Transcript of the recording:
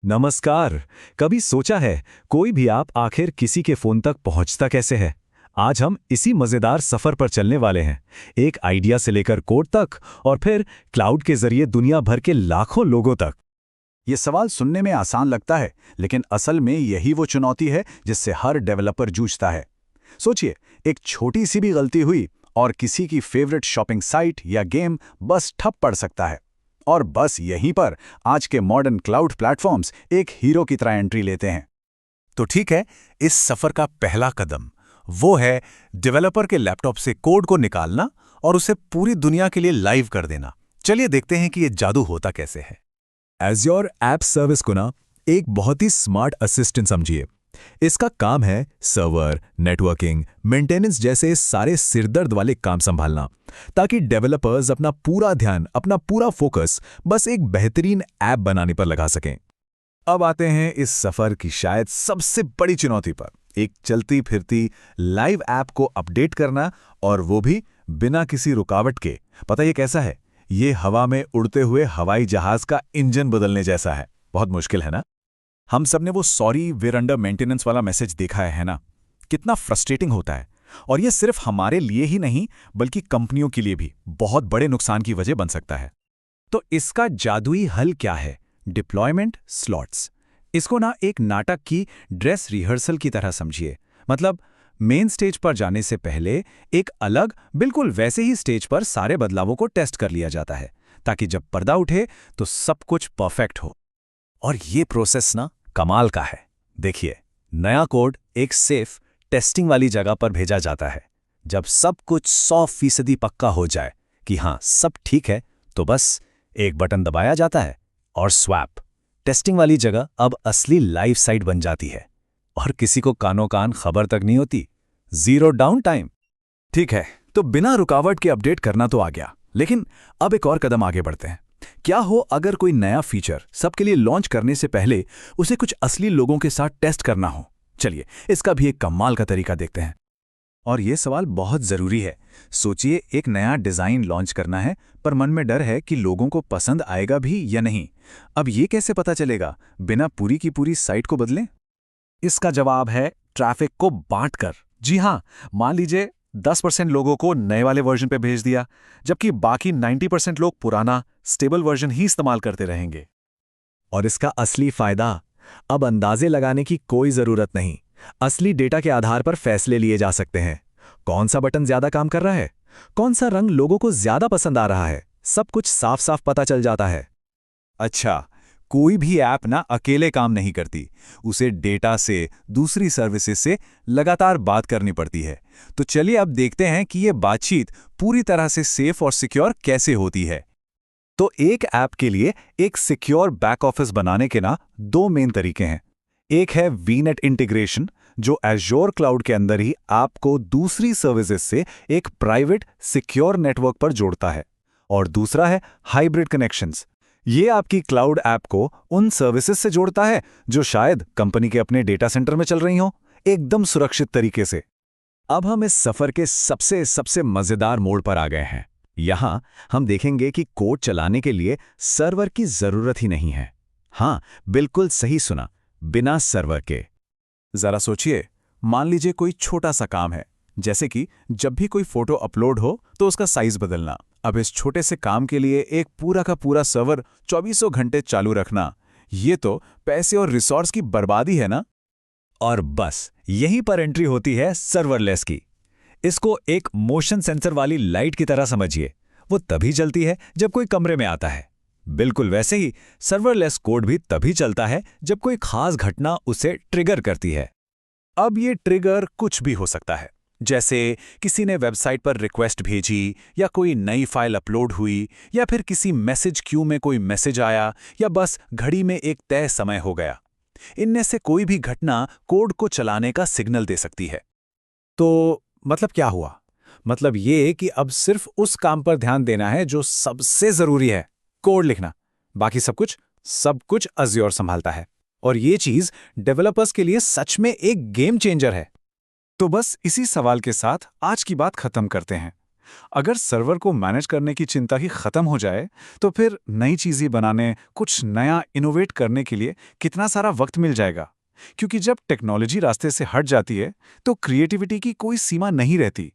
नमस्कार। कभी सोचा है कोई भी आप आखिर किसी के फोन तक पहुंचता कैसे है? आज हम इसी मजेदार सफर पर चलने वाले हैं। एक आइडिया से लेकर कोड तक और फिर क्लाउड के जरिए दुनिया भर के लाखों लोगों तक। ये सवाल सुनने में आसान लगता है, लेकिन असल में यही वो चुनौती है जिससे हर डेवलपर जूझता है। सोचिए, एक छोटी सी भी गलती हुई और किसी की फेवरेट शॉपिंग साइट या गेम बस ठप पड़ सकता है। और बस यहीं पर आज के मॉडर्न क्लाउड प्लेटफॉर्म्स एक हीरो की तरह एंट्री लेते हैं। तो ठीक है, इस सफर का पहला कदम वो है डेवलपर के लैपटॉप से कोड को निकालना और उसे पूरी दुनिया के लिए लाइव कर देना। चलिए देखते हैं कि ये जादू होता कैसे है। एज़्योर ऐप सर्विस को ना एक बहुत ही स्मार्ट असिस्टेंट समझिए। इसका काम है सर्वर, नेटवर्किंग, मेंटेनेंस जैसे सारे सिरदर्द वाले काम संभालना, ताकि डेवलपर्स अपना पूरा ध्यान, अपना पूरा फोकस बस एक बेहतरीन ऐप बनाने पर लगा सकें। अब आते हैं इस सफर की शायद सबसे बड़ी चुनौती पर, एक चलती फिरती लाइव ऐप को अपडेट करना, और वो भी बिना किसी रुकावट के। पता ये कैसा है? ये हवा में उड़ते हुए हवाई जहाज का इंजन बदलने जैसा है। बहुत मुश्किल है ना? हम सब ने वो सॉरी वेयर अंडर मेंटेनेंस वाला मैसेज देखा है ना? कितना फ्रस्ट्रेटिंग होता है। और ये सिर्फ हमारे लिए ही नहीं, बल्कि कंपनियों के लिए भी बहुत बड़े नुकसान की वजह बन सकता है। तो इसका जादुई हल क्या है? Deployment slots. इसको ना एक नाटक की ड्रेस रिहर्सल की तरह समझिए। मतलब मेन स्टेज पर जाने से पहले एक अलग, बिल्कुल वैसे ही स्टेज पर सारे बदलावों को टेस्ट कर लिया जाता है, ताकि जब पर्दा उठे तो सब कुछ परफेक्ट हो। और ये प्रोसेस ना कमाल का है। देखिए, नया कोड एक सेफ टेस्टिंग वाली जगह पर भेजा जाता है। जब सब कुछ 100% पक्का हो जाए कि हाँ सब ठीक है, तो बस एक बटन दबाया जाता है और स्वैप, टेस्टिंग वाली जगह अब असली लाइव साइट बन जाती है। और किसी को कानो कान खबर तक नहीं होती। Zero down time. ठीक है, तो बिना रुकावट के अपडेट करना तो आ गया, लेकिन अब एक और कदम आगे बढ़ते हैं। क्या हो अगर कोई नया फीचर सबके लिए लॉन्च करने से पहले उसे कुछ असली लोगों के साथ टेस्ट करना हो? चलिए, इसका भी एक कमाल का तरीका देखते हैं। और ये सवाल बहुत ज़रूरी है। सोचिए, एक नया डिज़ाइन लॉन्च करना है, पर मन में डर है कि लोगों को पसंद आएगा भी या नहीं। अब ये कैसे पता चलेगा बिना पूरी की पूरी साइट को बदलें? इसका जवाब है ट्रैफिक को बांटकर। जी हाँ, मान लीजिए 10% लोगों को नए वाले वर्जन पे भेज दिया, जबकि बाकी 90% लोग पुराना स्टेबल वर्जन ही इस्तेमाल करते रहेंगे। और इसका असली फायदा, अब अंदाजे लगाने की कोई जरूरत नहीं। असली डेटा के आधार पर फैसले लिए जा सकते हैं। कौन सा बटन ज्यादा काम कर रहा है, कौन सा रंग लोगों को ज्यादा पसंद आ रहा है, सब कुछ साफ साफ पता चल जाता है। अच्छा, कोई भी ऐप ना अकेले काम नहीं करती। उसे डेटा से, दूसरी सर्विसेज से लगातार बात करनी पड़ती है। तो चलिए अब देखते हैं कि ये बातचीत पूरी तरह से सेफ और सिक्योर कैसे होती है। तो एक ऐप के लिए एक सिक्योर बैक ऑफिस बनाने के ना दो मेन तरीके हैं। एक है वीनेट इंटीग्रेशन, जो एज़्योर क्लाउड के अंदर ही आपको दूसरी सर्विसेज से एक प्राइवेट सिक्योर नेटवर्क पर जोड़ता है। और दूसरा है हाइब्रिड कनेक्शंस। ये आपकी क्लाउड ऐप को उन सर्विसेज से जोड़ता है जो शायद कंपनी के अपने डेटा सेंटर में चल रही हों, एकदम सुरक्षित तरीके से। अब हम इस सफर के सबसे सबसे मजेदार मोड़ पर आ गए हैं। यहां हम देखेंगे कि कोड चलाने के लिए सर्वर की जरूरत ही नहीं है। हाँ, बिल्कुल सही सुना, बिना सर्वर के। जरा सोचिए, मान लीजिए कोई छोटा सा काम है, जैसे कि जब भी कोई फोटो अपलोड हो तो उसका साइज बदलना। अब इस छोटे से काम के लिए एक पूरा का पूरा सर्वर 24 घंटे चालू रखना, ये तो पैसे और रिसोर्स की बर्बादी है ना? और बस यहीं पर एंट्री होती है सर्वरलेस की। इसको एक मोशन सेंसर वाली लाइट की तरह समझिए। वो तभी चलती है जब कोई कमरे में आता है। बिल्कुल वैसे ही सर्वरलेस कोड भी तभी चलता है जब कोई खास घटना उसे ट्रिगर करती है। अब ये ट्रिगर कुछ भी हो सकता है, जैसे किसी ने वेबसाइट पर रिक्वेस्ट भेजी, या कोई नई फाइल अपलोड हुई, या फिर किसी मैसेज क्यू में कोई मैसेज आया, या बस घड़ी में एक तय समय हो गया। इनमें से कोई भी घटना कोड को चलाने का सिग्नल दे सकती है। तो मतलब क्या हुआ? मतलब ये कि अब सिर्फ उस काम पर ध्यान देना है जो सबसे जरूरी है, कोड लिखना। बाकी सब कुछ अज़्योर संभालता है। और ये चीज डेवलपर्स के लिए सच में एक गेम चेंजर है। तो बस इसी सवाल के साथ आज की बात खत्म करते हैं। अगर सर्वर को मैनेज करने की चिंता ही खत्म हो जाए तो फिर नई चीजें बनाने, कुछ नया इनोवेट करने के लिए कितना सारा वक्त मिल जाएगा। क्योंकि जब टेक्नोलॉजी रास्ते से हट जाती है तो क्रिएटिविटी की कोई सीमा नहीं रहती।